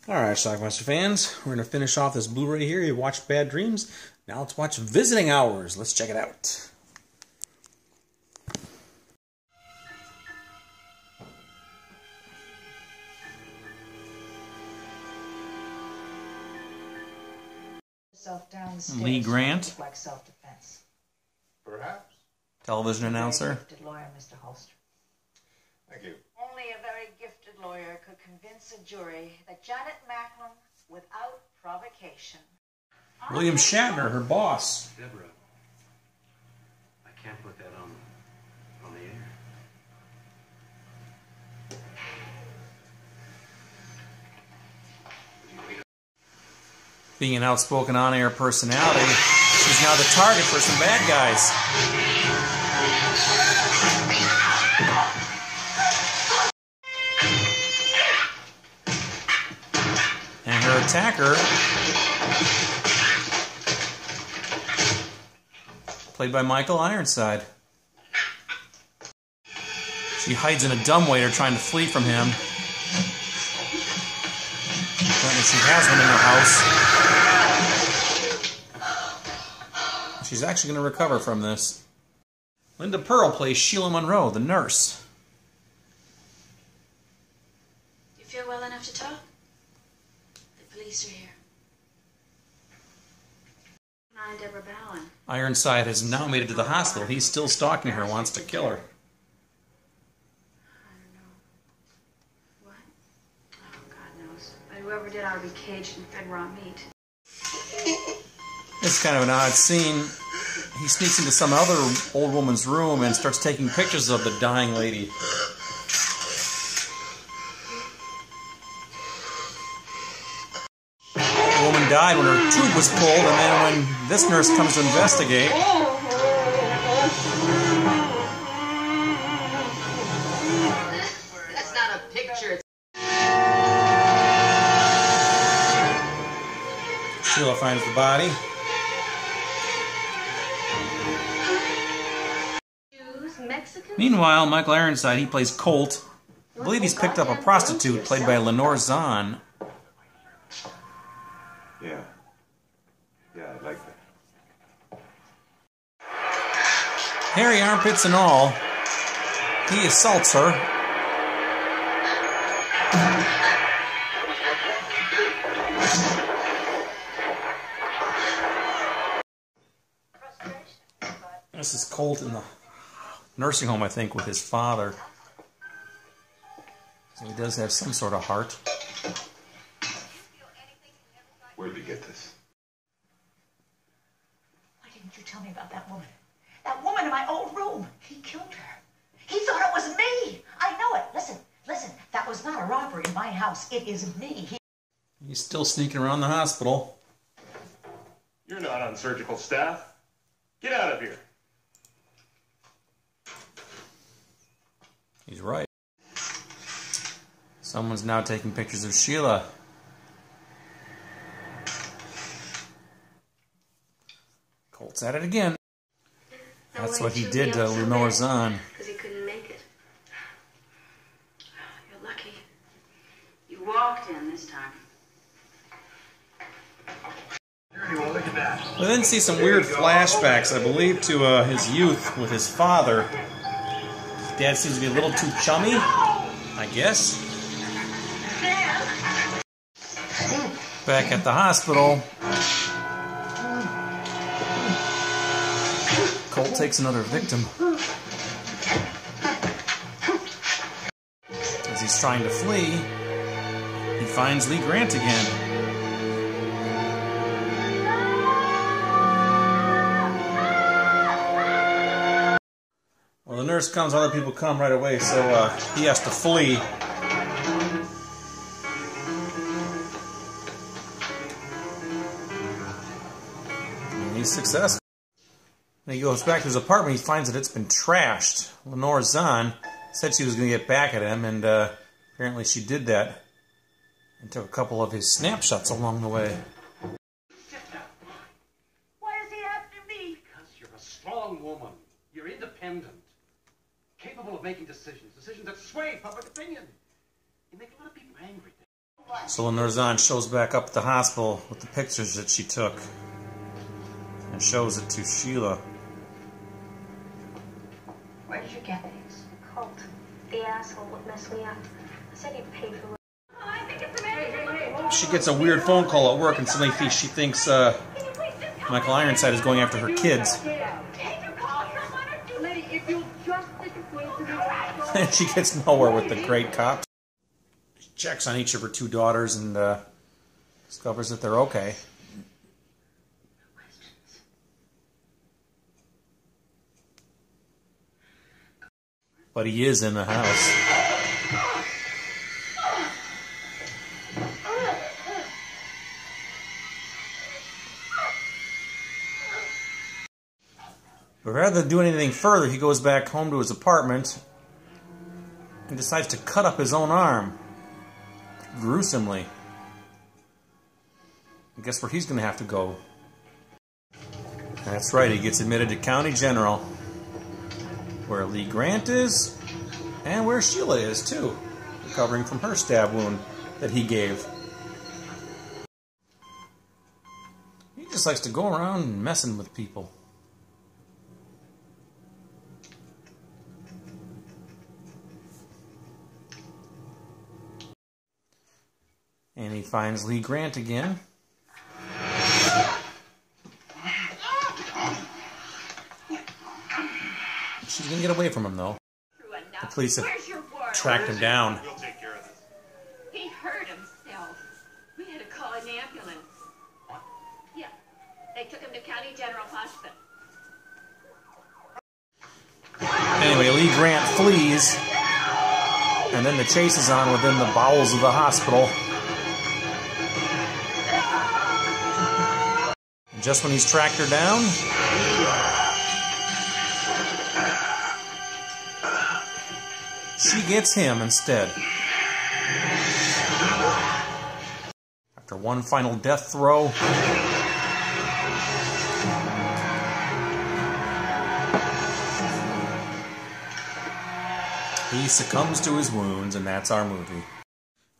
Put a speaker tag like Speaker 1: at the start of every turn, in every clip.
Speaker 1: Alright, Schlockmeister fans, we're going to finish off this Blu-ray here. You watched Bad Dreams. Now let's watch Visiting Hours. Let's check it out. Lee Grant,
Speaker 2: like self-defense.
Speaker 3: Perhaps.
Speaker 1: Television announcer.
Speaker 2: Gifted lawyer, Mr. Holster.
Speaker 3: Thank you.
Speaker 2: Only a very gifted lawyer could convince a jury that Janet Macklin, without provocation.
Speaker 1: William Shatner, her boss.
Speaker 4: Deborah, I can't put that on the air.
Speaker 1: Being an outspoken on-air personality, she's now the target for some bad guys. And her attacker, played by Michael Ironside. She hides in a dumbwaiter trying to flee from him. Apparently she has one in her house. She's actually going to recover from this. Linda Pearl plays Sheila Monroe, the nurse.
Speaker 5: Do you feel well enough to talk? The police are here. I'm Deborah Bowen.
Speaker 1: Ironside has now made it to the hospital. He's still stalking her, wants to kill her.
Speaker 5: I don't know. What? Oh, God knows. But whoever did ought to be caged and fed raw meat.
Speaker 1: It's kind of an odd scene. He sneaks into some other old woman's room and starts taking pictures of the dying lady. The woman died when her tube was pulled, and then when this nurse comes to investigate,
Speaker 5: That's not a picture.
Speaker 1: Sheila finds the body. Meanwhile, Michael Ironside, he plays Colt. I believe he's picked up a prostitute played by Lenore Zahn.
Speaker 3: Yeah. Yeah, I like that.
Speaker 1: Hairy armpits and all, he assaults her. This is Colt in the nursing home, I think, with his father. So he does have some sort of heart.
Speaker 3: Where did he get this?
Speaker 2: Why didn't you tell me about that woman? That woman in my old room. He killed her. He thought it was me. I know it. Listen. That was not a robbery in my house. It is me.
Speaker 1: He's still sneaking around the hospital.
Speaker 4: You're not on surgical staff. Get out of here.
Speaker 1: He's right. Someone's now taking pictures of Sheila. Colt's at it again. That's what he did to Lenore Zahn.
Speaker 5: Because he couldn't make it. You're lucky. You walked in this time.
Speaker 1: We then see some weird flashbacks, I believe, to his youth with his father. Dad seems to be a little too chummy, I guess. Back at the hospital, Colt takes another victim. As he's trying to flee, he finds Lee Grant again. Well, the nurse comes, other people come right away, so he has to flee. And he's successful. When he goes back to his apartment, he finds that it's been trashed. Lenore Zahn said she was going to get back at him, and apparently she did that. And took a couple of his snapshots along the way.
Speaker 2: Why is he after me?
Speaker 4: Because you're a strong woman. You're independent. Capable of making decisions that sway public opinion. You make a lot of people angry.
Speaker 1: So Lenore Zahn shows back up at the hospital with the pictures that she took and shows it to Sheila.
Speaker 2: Where did you get these?
Speaker 6: Colt, the asshole would mess me up. I said he'd pay for it.
Speaker 1: She gets a weird phone call at work and suddenly she thinks Michael Ironside is going after her kids. And she gets nowhere with the great cop. She checks on each of her 2 daughters and discovers that they're okay. But he is in the house. But rather than doing anything further, he goes back home to his apartment and decides to cut up his own arm. Gruesomely. And guess where he's going to have to go? That's right, he gets admitted to County General. Where Lee Grant is, and where Sheila is, too. Recovering from her stab wound that he gave. He just likes to go around messing with people. And he finds Lee Grant again. She's going to get away from him, though. The police have tracked him down.
Speaker 3: We'll take care of this.
Speaker 7: He hurt himself. We had to call an ambulance.
Speaker 3: What?
Speaker 7: Yeah. They took him to County General Hospital.
Speaker 1: Anyway, Lee Grant flees. And then the chase is on within the bowels of the hospital. And just when he's tracked her down, she gets him instead. After one final death throw, he succumbs to his wounds, and that's our movie.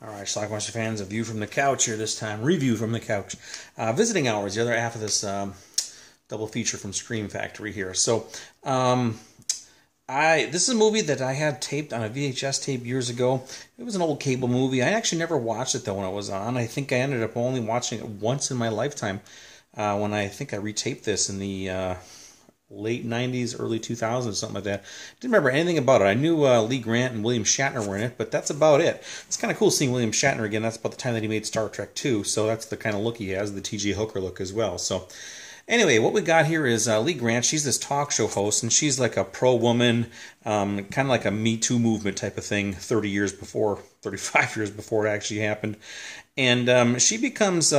Speaker 1: Alright, Schlockmeister fans, a view from the couch here this time. Review from the couch. Visiting Hours, the other half of this double feature from Scream Factory here. So, this is a movie that I had taped on a VHS tape years ago. It was an old cable movie. I actually never watched it, though, when it was on. I think I ended up only watching it once in my lifetime when I think I retaped this in the late 90s, early 2000s, something like that. Didn't remember anything about it. I knew Lee Grant and William Shatner were in it, but that's about it. It's kind of cool seeing William Shatner again. That's about the time that he made Star Trek 2, so that's the kind of look he has, the T.J. Hooker look as well. So, anyway, what we got here is Lee Grant. She's this talk show host, and she's like a pro-woman, kind of like a Me Too movement type of thing 35 years before it actually happened. And she becomes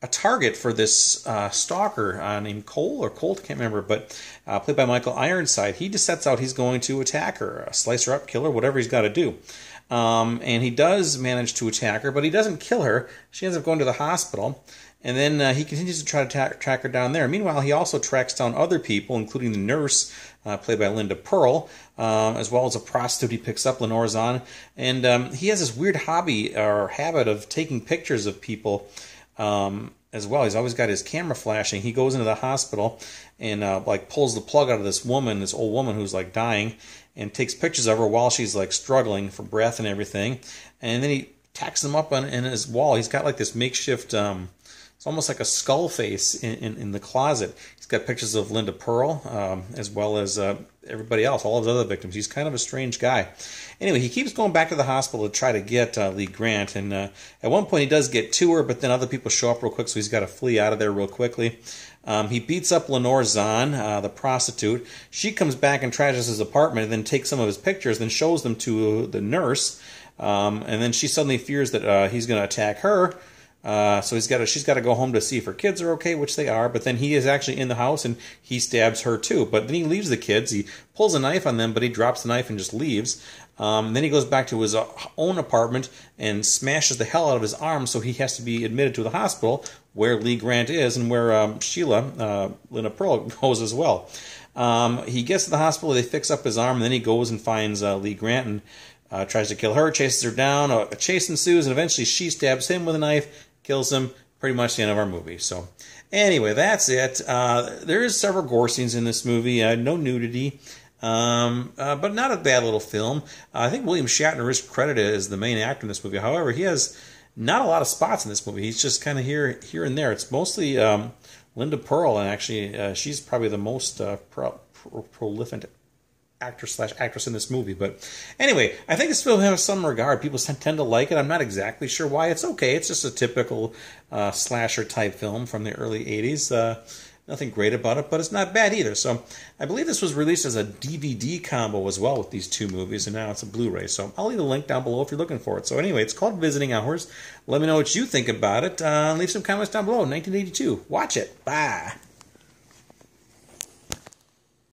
Speaker 1: a target for this stalker named Colt, can't remember, but played by Michael Ironside. He just sets out he's going to attack her, slice her up, kill her, whatever he's got to do. And he does manage to attack her, but he doesn't kill her. She ends up going to the hospital. And then he continues to try to track her down there. Meanwhile, he also tracks down other people, including the nurse, played by Linda Pearl, as well as a prostitute he picks up, Lenore Zahn. And he has this weird hobby or habit of taking pictures of people as well. He's always got his camera flashing. He goes into the hospital and like pulls the plug out of this old woman who's like dying, and takes pictures of her while she's like struggling for breath and everything. And then he tacks them up in his wall. He's got like this makeshift it's almost like a skull face in the closet. He's got pictures of Linda Pearl, as well as everybody else, all of his other victims. He's kind of a strange guy. Anyway, he keeps going back to the hospital to try to get Lee Grant, and at one point he does get to her, but then other people show up real quick, so he's got to flee out of there real quickly. He beats up Lenore Zahn, the prostitute. She comes back and trashes his apartment, and then takes some of his pictures, then shows them to the nurse, and then she suddenly fears that he's going to attack her. So she's got to go home to see if her kids are okay, which they are, but then he is actually in the house and he stabs her too. But then he leaves the kids, he pulls a knife on them, but he drops the knife and just leaves. Then he goes back to his own apartment and smashes the hell out of his arm, so he has to be admitted to the hospital where Lee Grant is and where Sheila, Linda Pearl, goes as well. He gets to the hospital, they fix up his arm, and then he goes and finds Lee Grant, and tries to kill her, chases her down, a chase ensues, and eventually she stabs him with a knife, kills him. Pretty much the end of our movie. So anyway, that's it. There is several gore scenes in this movie. No nudity. But not a bad little film. I think William Shatner is credited as the main actor in this movie. However, he has not a lot of spots in this movie. He's just kind of here and there. It's mostly Linda Pearl, and actually she's probably the most prolific actor/actress in this movie. But anyway, I think this film has some regard. People tend to like it. I'm not exactly sure why. It's okay. It's just a typical slasher type film from the early 80s. Nothing great about it, but it's not bad either. So I believe this was released as a DVD combo as well with these two movies, and now it's a Blu-ray. So I'll leave a link down below if you're looking for it. So anyway, it's called Visiting Hours. Let me know what you think about it. Leave some comments down below. 1982. Watch it. Bye.